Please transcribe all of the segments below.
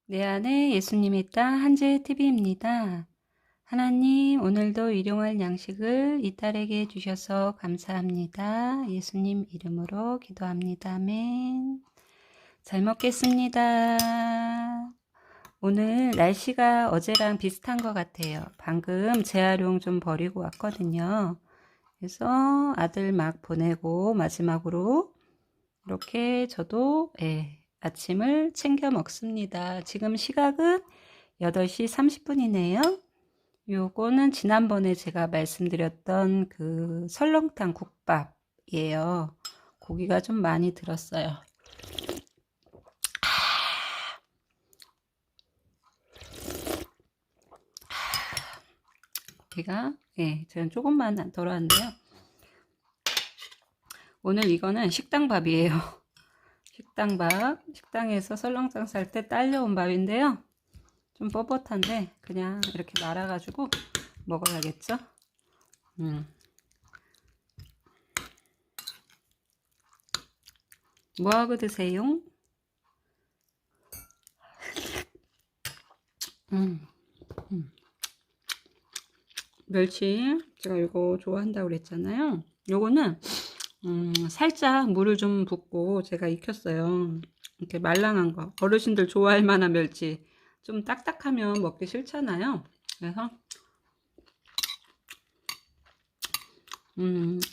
내 안에 예수님이 있다. 한재 TV입니다. 하나님, 오늘도 일용할 양식을 이 딸에게 주셔서 감사합니다. 예수님 이름으로 기도합니다. 아멘. 잘 먹겠습니다. 오늘 날씨가 어제랑 비슷한 것 같아요. 방금 재활용 좀 버리고 왔거든요. 그래서 아들 막 보내고 마지막으로 이렇게 저도 아침을 챙겨 먹습니다. 지금 시각은 8시 30분이네요. 요거는 지난번에 제가 말씀드렸던 그 설렁탕 국밥이에요. 고기가 좀 많이 들었어요. 고기가 저는 조금만 덜었는데요. 오늘 이거는 식당밥이에요. 식당밥, 식당에서 설렁탕 살 때 딸려온 밥인데요. 좀 뻣뻣한데 그냥 이렇게 말아가지고 먹어야겠죠. 뭐하고 드세요? 멸치 제가 이거 좋아한다고 그랬잖아요. 요거는 살짝 물을 좀 붓고 제가 익혔어요. 이렇게 말랑한 거, 어르신들 좋아할 만한 멸치. 좀 딱딱하면 먹기 싫잖아요. 그래서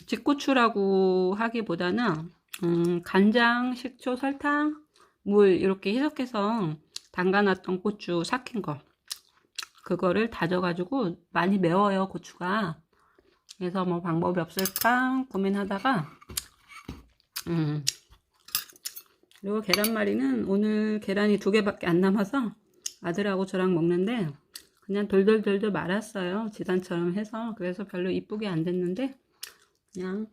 뒷고추라고 하기보다는 간장, 식초, 설탕, 물 이렇게 희석해서 담가놨던 고추 삭힌 거, 그거를 다져가지고 많이 매워요, 고추가. 그래서 뭐 방법이 없을까 고민하다가 그리고 계란말이는 오늘 계란이 2개밖에 안 남아서 아들하고 저랑 먹는데 그냥 돌돌돌돌 말았어요, 지단처럼 해서. 그래서 별로 이쁘게 안 됐는데 그냥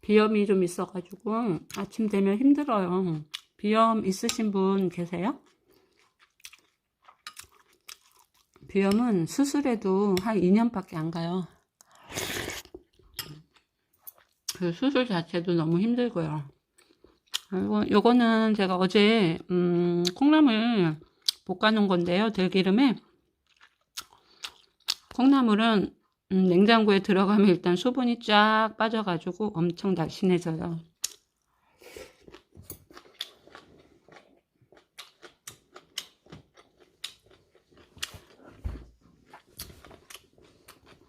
비염이 좀 있어가지고 아침 되면 힘들어요. 비염 있으신 분 계세요? 비염은 수술해도 한 2년밖에 안 가요. 그 수술 자체도 너무 힘들고요. 그리고 요거는 제가 어제 콩나물 볶아 놓은 건데요. 들기름에. 콩나물은 냉장고에 들어가면 일단 수분이 쫙 빠져가지고 엄청 날씬해져요.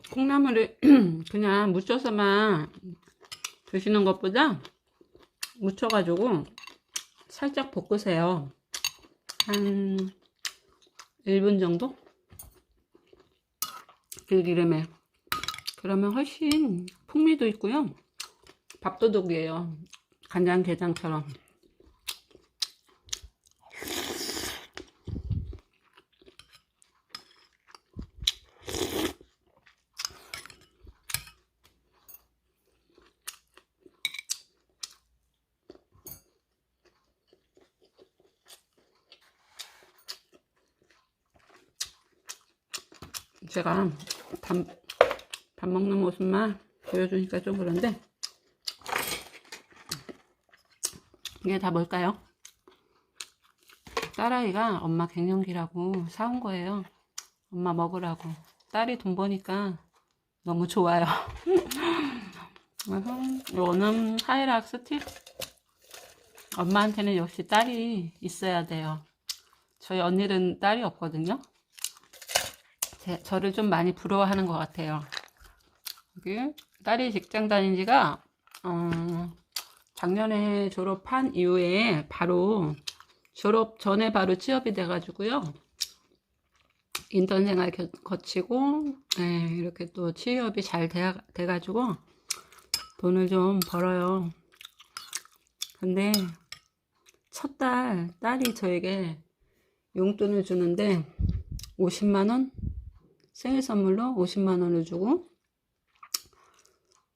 콩나물을 그냥 무쳐서만 드시는 것보다 무쳐가지고 살짝 볶으세요. 한 1분 정도? 들기름에. 그러면 훨씬 풍미도 있고요. 밥도둑이에요. 간장게장처럼. 제가 밥 먹는 모습만 보여주니까 좀 그런데 이게 다 뭘까요? 딸아이가 엄마 갱년기라고 사온 거예요. 엄마 먹으라고. 딸이 돈 버니까 너무 좋아요. 그래서 이거는 하이락 스틱. 엄마한테는 역시 딸이 있어야 돼요. 저희 언니는 딸이 없거든요. 저를 좀 많이 부러워하는 것 같아요. 여기 딸이 직장 다닌 지가 작년에 졸업한 이후에 바로 졸업 전에 바로 취업이 돼가지고요. 인턴 생활 거치고 이렇게 또 취업이 잘 돼가지고 돈을 좀 벌어요. 근데 첫 딸이 저에게 용돈을 주는데 50만원? 생일 선물로 50만원을 주고,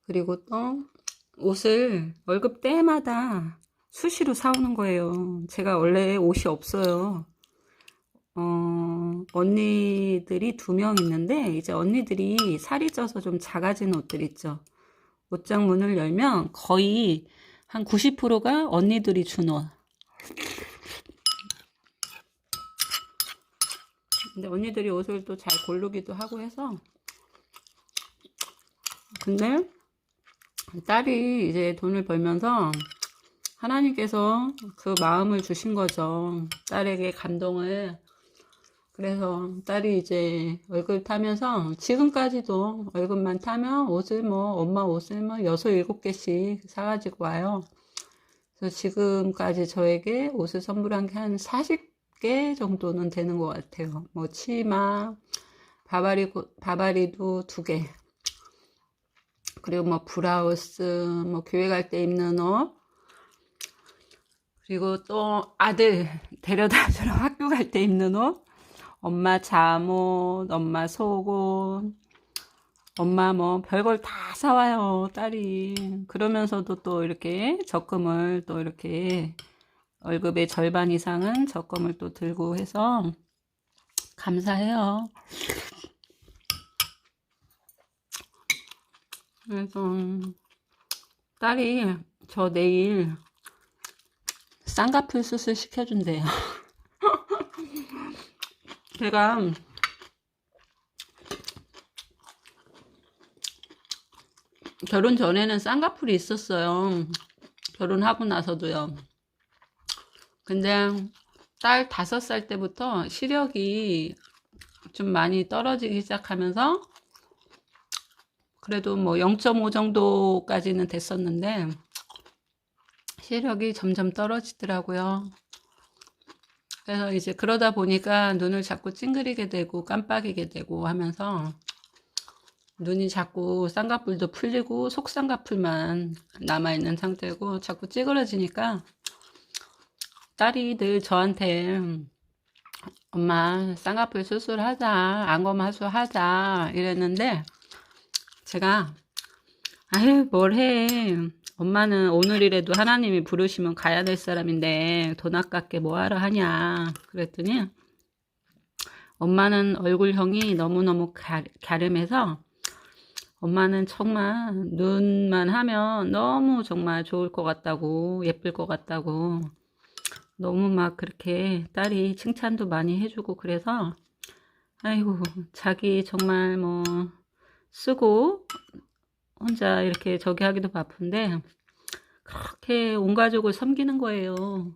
그리고 또 옷을 월급 때마다 수시로 사오는 거예요. 제가 원래 옷이 없어요. 언니들이 2명 있는데 이제 언니들이 살이 쪄서 좀 작아진 옷들 있죠. 옷장 문을 열면 거의 한 90%가 언니들이 준 옷. 근데 언니들이 옷을 또 잘 고르기도 하고 해서, 근데 딸이 이제 돈을 벌면서 하나님께서 그 마음을 주신 거죠. 딸에게 감동을. 그래서 딸이 이제 월급 타면서 지금까지도 월급만 타면 옷을 뭐 엄마 옷을 뭐 6, 7개씩 사가지고 와요. 그래서 지금까지 저에게 옷을 선물한 게 한 40개 정도는 되는 것 같아요. 뭐 치마, 바바리도 2개. 그리고 뭐 브라우스, 뭐 교회 갈 때 입는 옷, 그리고 또 아들 데려다 주러 학교 갈 때 입는 옷, 엄마 잠옷, 엄마 속옷, 엄마 뭐 별걸 다 사와요, 딸이. 그러면서도 또 이렇게 적금을 또 이렇게 월급의 절반 이상은 적금을 또 들고 해서 감사해요. 그래서 딸이 저 내일 쌍꺼풀 수술 시켜준대요. 제가 결혼 전에는 쌍꺼풀이 있었어요. 결혼하고 나서도요. 근데 딸 5살 때부터 시력이 좀 많이 떨어지기 시작하면서 그래도 뭐 0.5 정도까지는 됐었는데 시력이 점점 떨어지더라고요. 그래서 이제 그러다 보니까 눈을 자꾸 찡그리게 되고 깜빡이게 되고 하면서 눈이 자꾸 쌍꺼풀도 풀리고 속쌍꺼풀만 남아있는 상태고 자꾸 찌그러지니까 딸이 늘 저한테 엄마 쌍꺼풀 수술하자, 안검하수 하자 이랬는데 제가 아유 뭘 해, 엄마는 오늘이라도 하나님이 부르시면 가야 될 사람인데 돈 아깝게 뭐하러 하냐 그랬더니 엄마는 얼굴형이 너무너무 갸름해서 엄마는 정말 눈만 하면 너무 정말 좋을 것 같다고, 예쁠 것 같다고 너무 막 그렇게 딸이 칭찬도 많이 해주고 그래서 아이고 자기 정말 뭐 쓰고 혼자 이렇게 저기 하기도 바쁜데 그렇게 온 가족을 섬기는 거예요.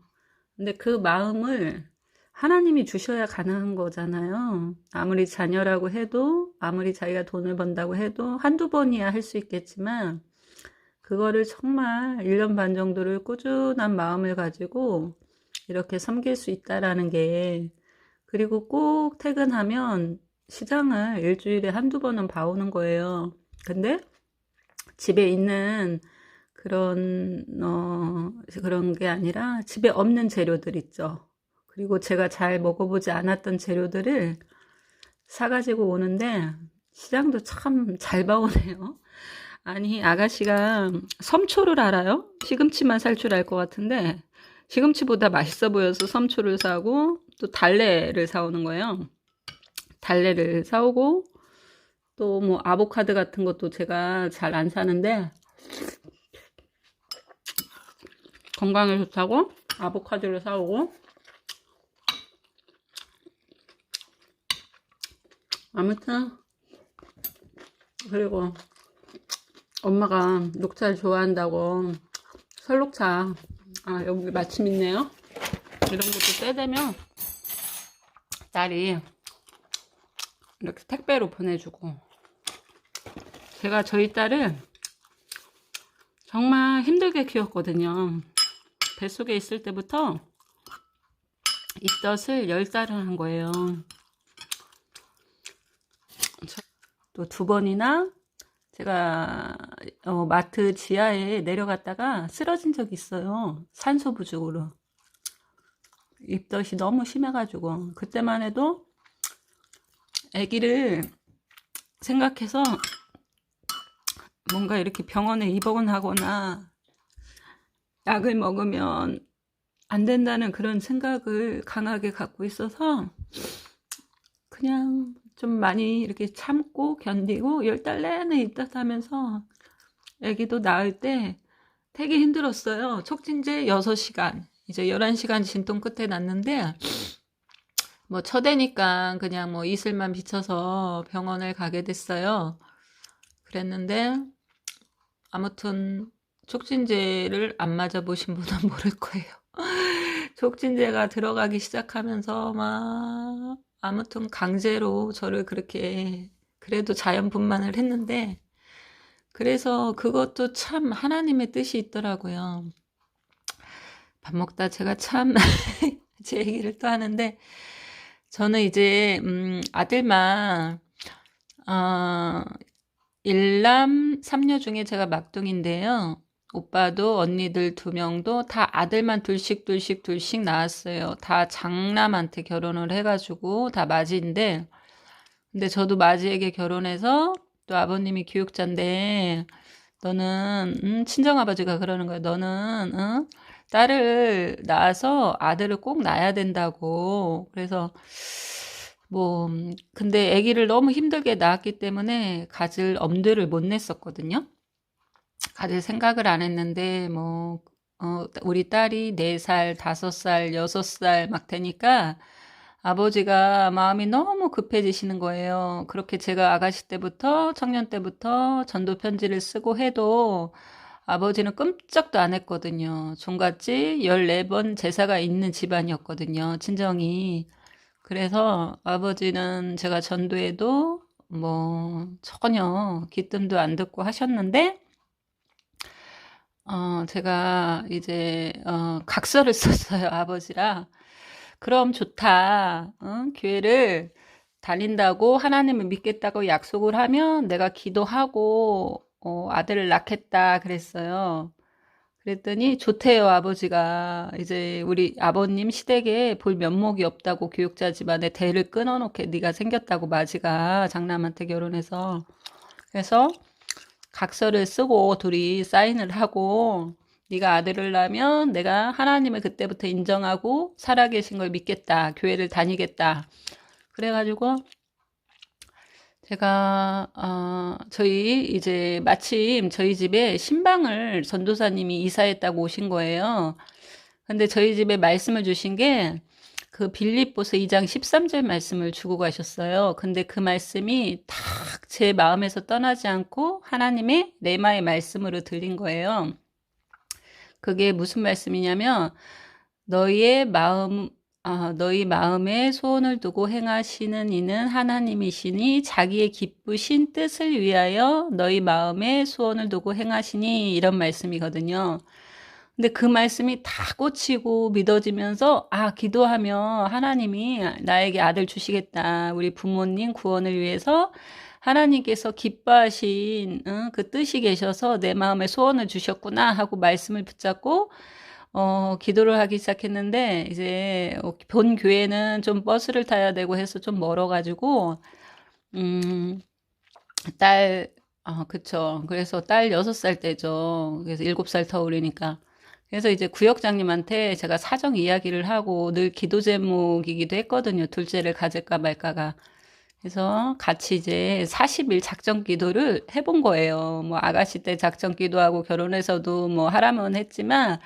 근데 그 마음을 하나님이 주셔야 가능한 거잖아요. 아무리 자녀라고 해도, 아무리 자기가 돈을 번다고 해도 한두 번이야 할 수 있겠지만 그거를 정말 1년 반 정도를 꾸준한 마음을 가지고 이렇게 섬길 수 있다라는 게, 그리고 꼭 퇴근하면 시장을 일주일에 한두 번은 봐오는 거예요. 근데 집에 있는 그런 게 아니라 집에 없는 재료들 있죠. 그리고 제가 잘 먹어보지 않았던 재료들을 사가지고 오는데 시장도 참 잘 봐오네요. 아니 아가씨가 섬초를 알아요? 시금치만 살 줄 알 것 같은데 시금치보다 맛있어 보여서 섬초를 사고 또 달래를 사오는 거예요. 달래를 사오고 또 뭐 아보카도 같은 것도 제가 잘 안 사는데 건강에 좋다고 아보카도를 사오고, 아무튼 그리고 엄마가 녹차를 좋아한다고 설녹차, 아 여기 마침 있네요. 이런 것도 때 되면 딸이 이렇게 택배로 보내주고, 제가 저희 딸을 정말 힘들게 키웠거든요. 뱃속에 있을 때부터 입덧을 10달을 한 거예요. 또 2번이나 제가 마트 지하에 내려갔다가 쓰러진 적이 있어요. 산소 부족으로. 입덧이 너무 심해가지고 그때만 해도 아기를 생각해서 뭔가 이렇게 병원에 입원하거나 약을 먹으면 안 된다는 그런 생각을 강하게 갖고 있어서 그냥 좀 많이 이렇게 참고 견디고 10달 내내 있다 하면서 아기도 낳을 때 되게 힘들었어요. 촉진제 6시간, 이제 11시간 진통 끝에 낳는데 뭐 첫애니까 그냥 뭐 이슬만 비쳐서 병원을 가게 됐어요. 그랬는데 아무튼 촉진제를 안 맞아보신 분은 모를 거예요. 촉진제가 들어가기 시작하면서 막 아무튼 강제로 저를 그렇게 그래도 자연분만을 했는데, 그래서 그것도 참 하나님의 뜻이 있더라고요. 밥 먹다 제가 참 제 얘기를 또 하는데, 저는 이제 아들만 일남 3녀 중에 제가 막둥인데요. 오빠도 언니들 2명도 다 아들만 둘씩 낳았어요. 다 장남한테 결혼을 해가지고 다 맞이인데, 근데 저도 맞이에게 결혼해서 또 아버님이 교육자인데, 너는 친정아버지가 그러는 거예요. 너는 딸을 낳아서 아들을 꼭 낳아야 된다고. 그래서 뭐 근데 아기를 너무 힘들게 낳았기 때문에 가질 엄두를 못 냈었거든요. 가질 생각을 안 했는데 뭐 우리 딸이 4살, 5살, 6살 막 되니까 아버지가 마음이 너무 급해지시는 거예요. 그렇게 제가 아가씨 때부터 청년 때부터 전도 편지를 쓰고 해도 아버지는 끔찍도 안 했거든요. 종갓집 14번 제사가 있는 집안이었거든요. 친정이. 그래서 아버지는 제가 전도해도 뭐 전혀 귀뜸도 안 듣고 하셨는데, 제가 이제 각서를 썼어요, 아버지랑. 그럼 좋다. 교회를 다닌다고 하나님을 믿겠다고 약속을 하면 내가 기도하고 아들을 낳겠다 그랬어요. 그랬더니 좋대요, 아버지가. 이제 우리 아버님 시댁에 볼 면목이 없다고, 교육자 집안에 대를 끊어놓게 네가 생겼다고, 마지가 장남한테 결혼해서. 그래서 각서를 쓰고 둘이 사인을 하고, 네가 아들을 낳으면 내가 하나님을 그때부터 인정하고 살아계신 걸 믿겠다, 교회를 다니겠다. 그래가지고 제가 저희 이제 마침 저희 집에 신방을 전도사님이 이사했다고 오신 거예요. 근데 저희 집에 말씀을 주신 게 그 빌립보서 2장 13절 말씀을 주고 가셨어요. 근데 그 말씀이 딱 제 마음에서 떠나지 않고 하나님의 레마의 말씀으로 들린 거예요. 그게 무슨 말씀이냐면, 너희의 마음, 너희 마음에 소원을 두고 행하시는 이는 하나님이시니 자기의 기쁘신 뜻을 위하여 너희 마음에 소원을 두고 행하시니, 이런 말씀이거든요. 근데 그 말씀이 다 꽂히고 믿어지면서, 기도하면 하나님이 나에게 아들 주시겠다, 우리 부모님 구원을 위해서 하나님께서 기뻐하신 그 뜻이 계셔서 내 마음에 소원을 주셨구나 하고 말씀을 붙잡고 기도를 하기 시작했는데, 이제 본 교회는 좀 버스를 타야 되고 해서 좀 멀어가지고 딸 그쵸. 그래서 딸 6살 때죠. 그래서 7살 터울이니까. 그래서 이제 구역장님한테 제가 사정 이야기를 하고, 늘 기도 제목이기도 했거든요. 둘째를 가질까 말까가. 그래서 같이 이제 40일 작전 기도를 해본 거예요. 뭐 아가씨 때 작전 기도하고 결혼해서도 뭐 하라면 했지만,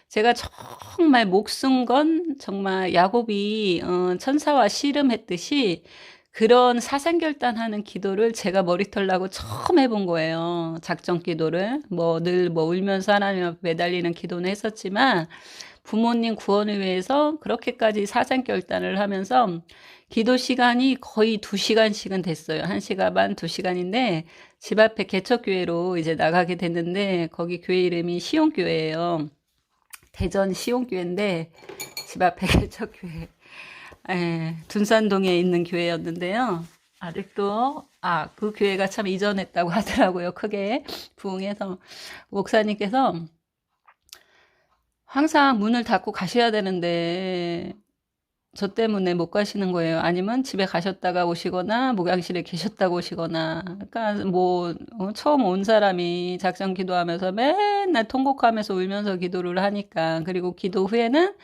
제가 정말 목숨 건 정말 야곱이 천사와 씨름했듯이 그런 사생결단하는 기도를 제가 머리털 나고 처음 해본 거예요. 작전 기도를. 뭐 늘 뭐 울면서 하나님 앞에 매달리는 기도는 했었지만, 부모님 구원을 위해서 그렇게까지 사생결단을 하면서 기도 시간이 거의 2시간씩은 됐어요. 1시간 반, 2시간인데, 집 앞에 개척교회로 이제 나가게 됐는데, 거기 교회 이름이 시온교회예요. 대전 시온교회인데, 집 앞에 개척교회. 둔산동에 있는 교회였는데요. 아직도, 그 교회가 참 이전했다고 하더라고요. 크게 부흥해서. 목사님께서 항상 문을 닫고 가셔야 되는데, 저 때문에 못 가시는 거예요. 아니면 집에 가셨다가 오시거나 목양실에 계셨다가 오시거나. 그러니까 뭐 처음 온 사람이 작정 기도하면서 맨날 통곡하면서 울면서 기도를 하니까, 그리고 기도 후에는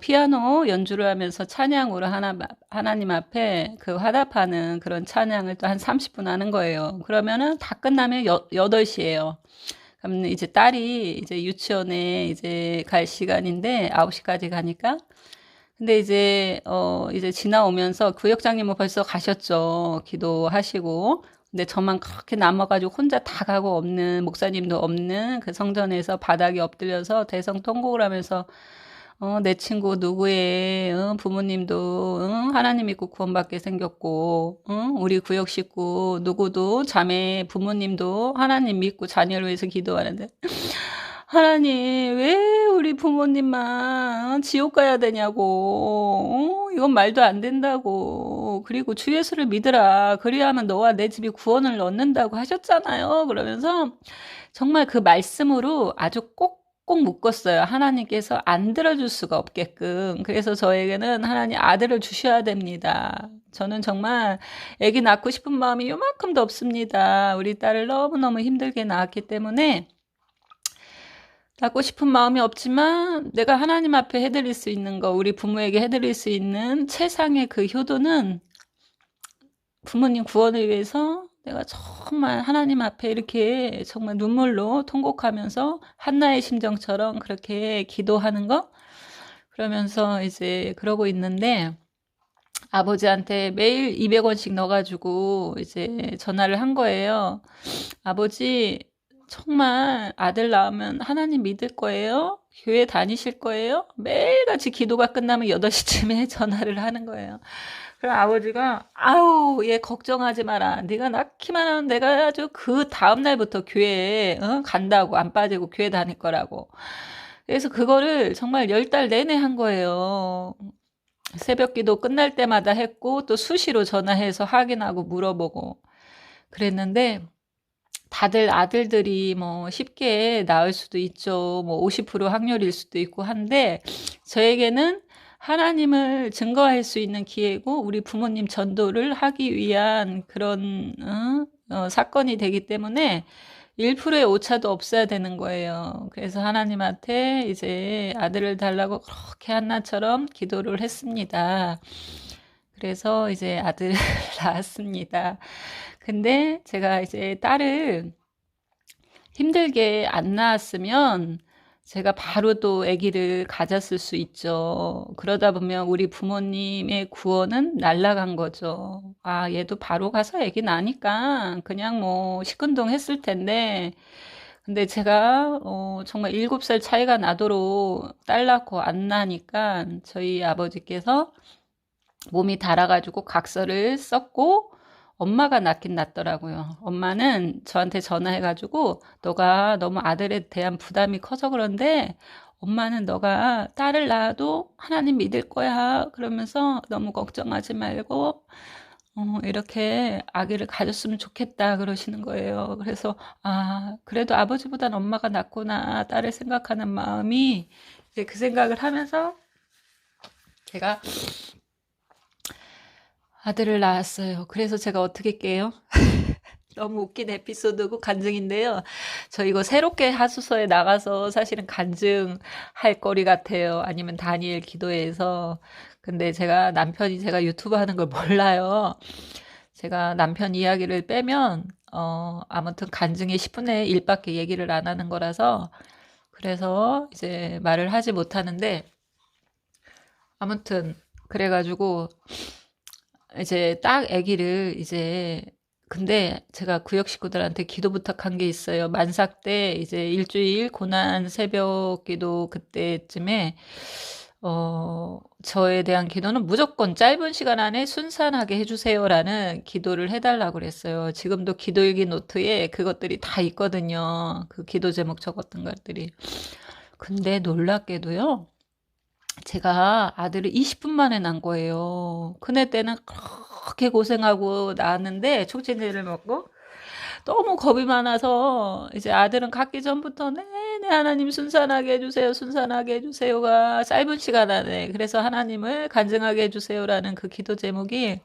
피아노 연주를 하면서 찬양으로 하나님 앞에 그 화답하는 그런 찬양을 또 한 30분 하는 거예요. 그러면은 다 끝나면 8시예요. 그럼 이제 딸이 이제 유치원에 이제 갈 시간인데 9시까지 가니까. 근데 이제 지나오면서 구역장님은 벌써 가셨죠. 기도하시고. 근데 저만 그렇게 남아가지고 혼자 다 가고 없는, 목사님도 없는 그 성전에서 바닥에 엎드려서 대성통곡을 하면서, 내 친구 누구의, 부모님도, 하나님 믿고 구원받게 생겼고, 우리 구역 식구 누구도 자매 부모님도 하나님 믿고 자녀를 위해서 기도하는데, 하나님, 왜 우리 부모님만 지옥 가야 되냐고. 이건 말도 안 된다고. 그리고 주 예수를 믿으라. 그리하면 너와 내 집이 구원을 얻는다고 하셨잖아요. 그러면서 정말 그 말씀으로 아주 꼭꼭 묶었어요. 하나님께서 안 들어줄 수가 없게끔. 그래서 저에게는 하나님 아들을 주셔야 됩니다. 저는 정말 아기 낳고 싶은 마음이 요만큼도 없습니다. 우리 딸을 너무너무 힘들게 낳았기 때문에 낳고 싶은 마음이 없지만 내가 하나님 앞에 해드릴 수 있는 거, 우리 부모에게 해드릴 수 있는 최상의 그 효도는 부모님 구원을 위해서 내가 정말 하나님 앞에 이렇게 정말 눈물로 통곡하면서 한나의 심정처럼 그렇게 기도하는 거. 그러면서 이제 그러고 있는데 아버지한테 매일 200원씩 넣어가지고 이제 전화를 한 거예요. 아버지, 정말 아들 낳으면 하나님 믿을 거예요? 교회 다니실 거예요? 매일같이 기도가 끝나면 8시쯤에 전화를 하는 거예요. 그럼 아버지가 아우, 얘 걱정하지 마라. 네가 낳기만 하면 내가 아주 그 다음 날부터 교회에 간다고, 안 빠지고 교회 다닐 거라고. 그래서 그거를 정말 10달 내내 한 거예요. 새벽 기도 끝날 때마다 했고 또 수시로 전화해서 확인하고 물어보고 그랬는데, 다들 아들들이 뭐 쉽게 낳을 수도 있죠. 뭐 50% 확률일 수도 있고 한데, 저에게는 하나님을 증거할 수 있는 기회고 우리 부모님 전도를 하기 위한 그런 사건이 되기 때문에 1%의 오차도 없어야 되는 거예요. 그래서 하나님한테 이제 아들을 달라고 그렇게 한나처럼 기도를 했습니다. 그래서 이제 아들 낳았습니다. 근데 제가 이제 딸을 힘들게 안 낳았으면 제가 바로 또 아기를 가졌을 수 있죠. 그러다 보면 우리 부모님의 구원은 날아간 거죠. 아, 얘도 바로 가서 아기 나니까 그냥 뭐 시큰둥 했을 텐데, 근데 제가 정말 7살 차이가 나도록 딸 낳고 안 나니까 저희 아버지께서 몸이 달아가지고 각서를 썼고, 엄마가 낳긴 낳더라고요. 엄마는 저한테 전화해가지고 너가 너무 아들에 대한 부담이 커서 그런데 엄마는 너가 딸을 낳아도 하나님 믿을 거야. 그러면서 너무 걱정하지 말고 이렇게 아기를 가졌으면 좋겠다 그러시는 거예요. 그래서 아, 그래도 아버지보단 엄마가 낫구나. 딸을 생각하는 마음이, 이제 그 생각을 하면서 제가 아들을 낳았어요. 그래서 제가 어떻게 깨요? 너무 웃긴 에피소드고 간증인데요. 저 이거 새롭게 하수서에 나가서 사실은 간증할 거리 같아요. 아니면 다니엘 기도회에서. 근데 남편이 제가 유튜브 하는 걸 몰라요. 제가 남편 이야기를 빼면 아무튼 간증의 10분의 1밖에 얘기를 안 하는 거라서, 그래서 이제 말을 하지 못하는데, 아무튼 그래가지고 이제 딱 아기를 이제, 근데 제가 구역 식구들한테 기도 부탁한 게 있어요. 만삭 때 이제 일주일 고난 새벽 기도 그때쯤에 저에 대한 기도는 무조건 짧은 시간 안에 순산하게 해주세요라는 기도를 해달라고 그랬어요. 지금도 기도일기 노트에 그것들이 다 있거든요. 그 기도 제목 적었던 것들이. 근데 놀랍게도요, 제가 아들을 20분 만에 낳은 거예요. 큰애 때는 그렇게 고생하고 낳았는데, 촉진제를 먹고. 너무 겁이 많아서 이제 아들은 갖기 전부터 네네 하나님 순산하게 해주세요, 순산하게 해주세요가 짧은 시간 안에 그래서 하나님을 간증하게 해주세요라는 그 기도 제목이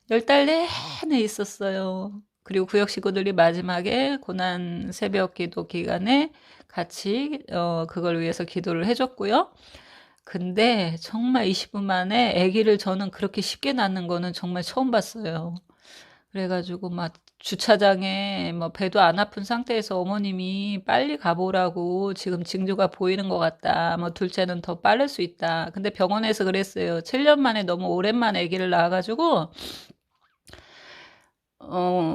10달 내내 있었어요. 그리고 구역 식구들이 마지막에 고난 새벽 기도 기간에 같이 그걸 위해서 기도를 해줬고요. 근데 정말 20분 만에 아기를 저는 그렇게 쉽게 낳는 거는 정말 처음 봤어요. 그래가지고 막 주차장에 뭐 배도 안 아픈 상태에서 어머님이 빨리 가보라고 지금 징조가 보이는 것 같다. 뭐 둘째는 더 빠를 수 있다. 근데 병원에서 그랬어요. 7년 만에 너무 오랜만에 아기를 낳아가지고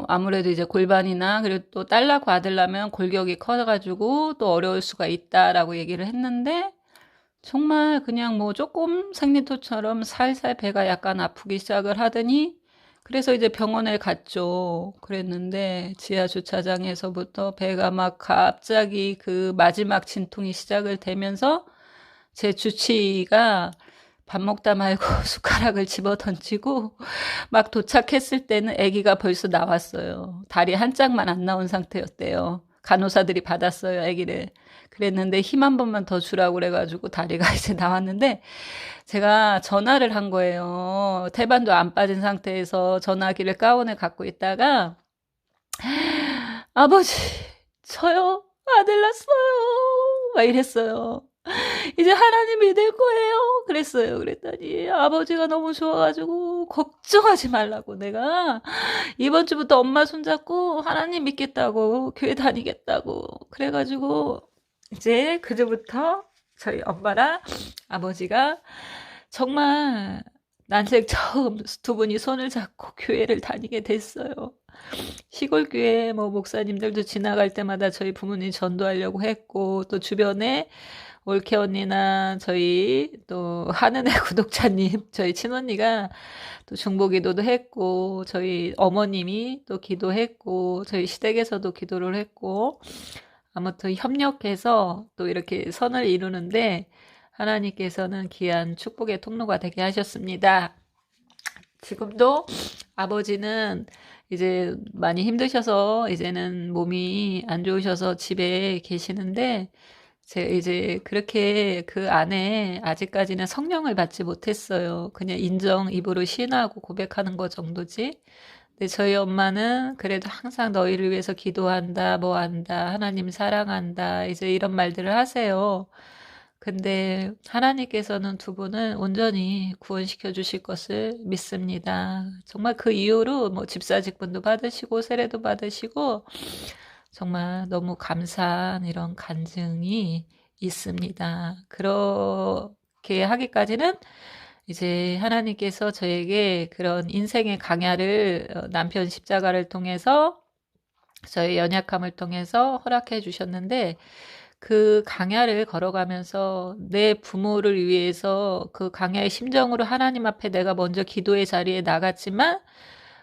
아무래도 이제 골반이나 그리고 또 딸 낳고 아들 낳으면 골격이 커가지고 또 어려울 수가 있다라고 얘기를 했는데 정말 그냥 뭐 조금 생리토처럼 살살 배가 약간 아프기 시작을 하더니 그래서 이제 병원에 갔죠. 그랬는데 지하 주차장에서부터 배가 막 갑자기 그 마지막 진통이 시작을 되면서 제 주치의가 밥 먹다 말고 숟가락을 집어 던지고 막 도착했을 때는 아기가 벌써 나왔어요. 다리 한 짝만 안 나온 상태였대요. 간호사들이 받았어요, 아기를. 그랬는데 힘 한 번만 더 주라고 그래가지고 다리가 이제 나왔는데 제가 전화를 한 거예요. 태반도 안 빠진 상태에서 전화기를 가운에 갖고 있다가 아버지, 저요? 아들 낳았어요. 막 이랬어요. 이제 하나님 믿을 거예요. 그랬어요. 그랬더니 아버지가 너무 좋아가지고 걱정하지 말라고 내가 이번 주부터 엄마 손잡고 하나님 믿겠다고 교회 다니겠다고 그래가지고 이제 그제부터 저희 엄마랑 아버지가 정말 난생 처음 두 분이 손을 잡고 교회를 다니게 됐어요. 시골 교회 뭐 목사님들도 지나갈 때마다 저희 부모님 전도하려고 했고 또 주변에 올케 언니나 저희 또 하는애 구독자님 저희 친언니가 또 중보기도도 했고 저희 어머님이 또 기도했고 저희 시댁에서도 기도를 했고 아무튼 협력해서 또 이렇게 선을 이루는데 하나님께서는 귀한 축복의 통로가 되게 하셨습니다. 지금도 아버지는 이제 많이 힘드셔서 이제는 몸이 안 좋으셔서 집에 계시는데 제가 이제 그렇게 그 안에 아직까지는 성령을 받지 못했어요. 그냥 인정 입으로 시인하고 고백하는 거 정도지. 근데 저희 엄마는 그래도 항상 너희를 위해서 기도한다, 뭐 한다, 하나님 사랑한다, 이제 이런 말들을 하세요. 근데 하나님께서는 두 분을 온전히 구원시켜 주실 것을 믿습니다. 정말 그 이후로 뭐 집사직분도 받으시고 세례도 받으시고 정말 너무 감사한 이런 간증이 있습니다. 그렇게 하기까지는 이제 하나님께서 저에게 그런 인생의 강야를 남편 십자가를 통해서 저의 연약함을 통해서 허락해 주셨는데 그 강야를 걸어가면서 내 부모를 위해서 그 강야의 심정으로 하나님 앞에 내가 먼저 기도의 자리에 나갔지만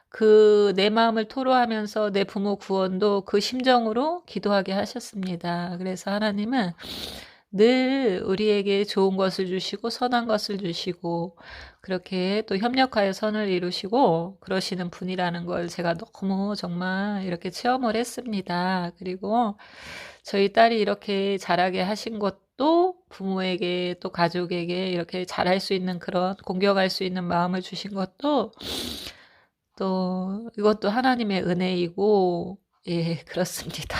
그 내 마음을 토로하면서 내 부모 구원도 그 심정으로 기도하게 하셨습니다. 그래서 하나님은 늘 우리에게 좋은 것을 주시고 선한 것을 주시고 그렇게 또 협력하여 선을 이루시고 그러시는 분이라는 걸 제가 너무 정말 이렇게 체험을 했습니다. 그리고 저희 딸이 이렇게 자라게 하신 것도 부모에게 또 가족에게 이렇게 잘할 수 있는 그런 공경할 수 있는 마음을 주신 것도 또 이것도 하나님의 은혜이고 예, 그렇습니다.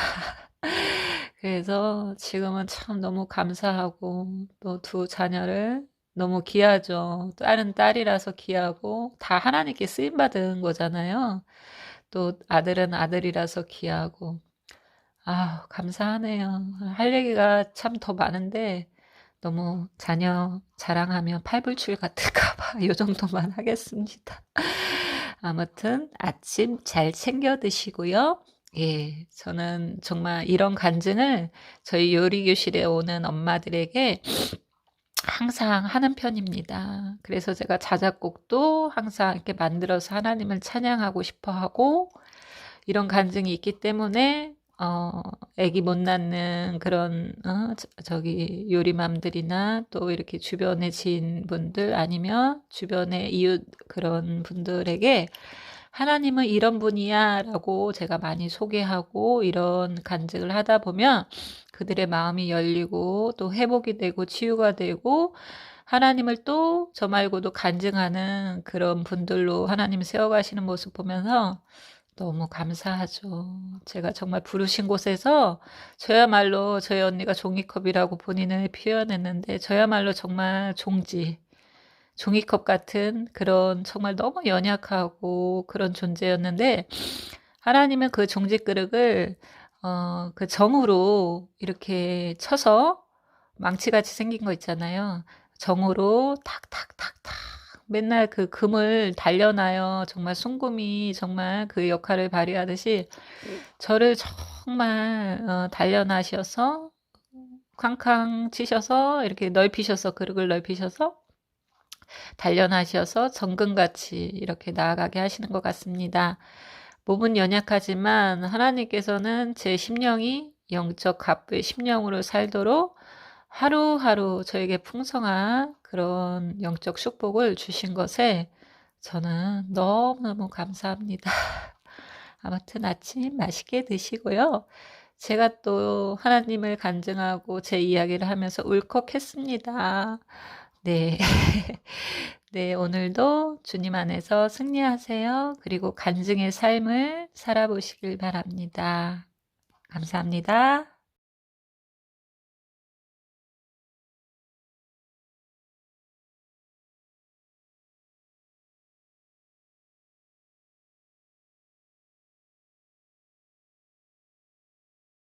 그래서 지금은 참 너무 감사하고 또 두 자녀를 너무 귀하죠. 딸은 딸이라서 귀하고 다 하나님께 쓰임 받은 거잖아요. 또 아들은 아들이라서 귀하고 아, 감사하네요. 할 얘기가 참 더 많은데 너무 자녀 자랑하면 팔불출 같을까 봐 이 정도만 하겠습니다. 아무튼 아침 잘 챙겨 드시고요. 예, 저는 정말 이런 간증을 저희 요리 교실에 오는 엄마들에게 항상 하는 편입니다. 그래서 제가 자작곡도 항상 이렇게 만들어서 하나님을 찬양하고 싶어 하고 이런 간증이 있기 때문에 애기 못 낳는 그런 저기 요리맘들이나 또 이렇게 주변의 지인분들 아니면 주변의 이웃 그런 분들에게 하나님은 이런 분이야 라고 제가 많이 소개하고 이런 간증을 하다 보면 그들의 마음이 열리고 또 회복이 되고 치유가 되고 하나님을 또 저 말고도 간증하는 그런 분들로 하나님 세워가시는 모습 보면서 너무 감사하죠. 제가 정말 부르신 곳에서 저야말로 저희 언니가 종이컵이라고 본인을 표현했는데 저야말로 정말 종이컵 같은 그런 정말 너무 연약하고 그런 존재였는데 하나님은 그 종지그릇을 그 정으로 이렇게 쳐서 망치같이 생긴 거 있잖아요. 정으로 탁탁탁탁 맨날 그 금을 달려놔요. 정말 순금이 정말 그 역할을 발휘하듯이 저를 정말 단련하셔서 쾅쾅 치셔서 이렇게 넓히셔서 그릇을 넓히셔서 단련하셔서 정금같이 이렇게 나아가게 하시는 것 같습니다. 몸은 연약하지만 하나님께서는 제 심령이 영적 갑부의 심령으로 살도록 하루하루 저에게 풍성한 그런 영적 축복을 주신 것에 저는 너무너무 감사합니다. 아무튼 아침 맛있게 드시고요. 제가 또 하나님을 간증하고 제 이야기를 하면서 울컥했습니다. 네. 네, 오늘도 주님 안에서 승리하세요. 그리고 간증의 삶을 살아보시길 바랍니다. 감사합니다.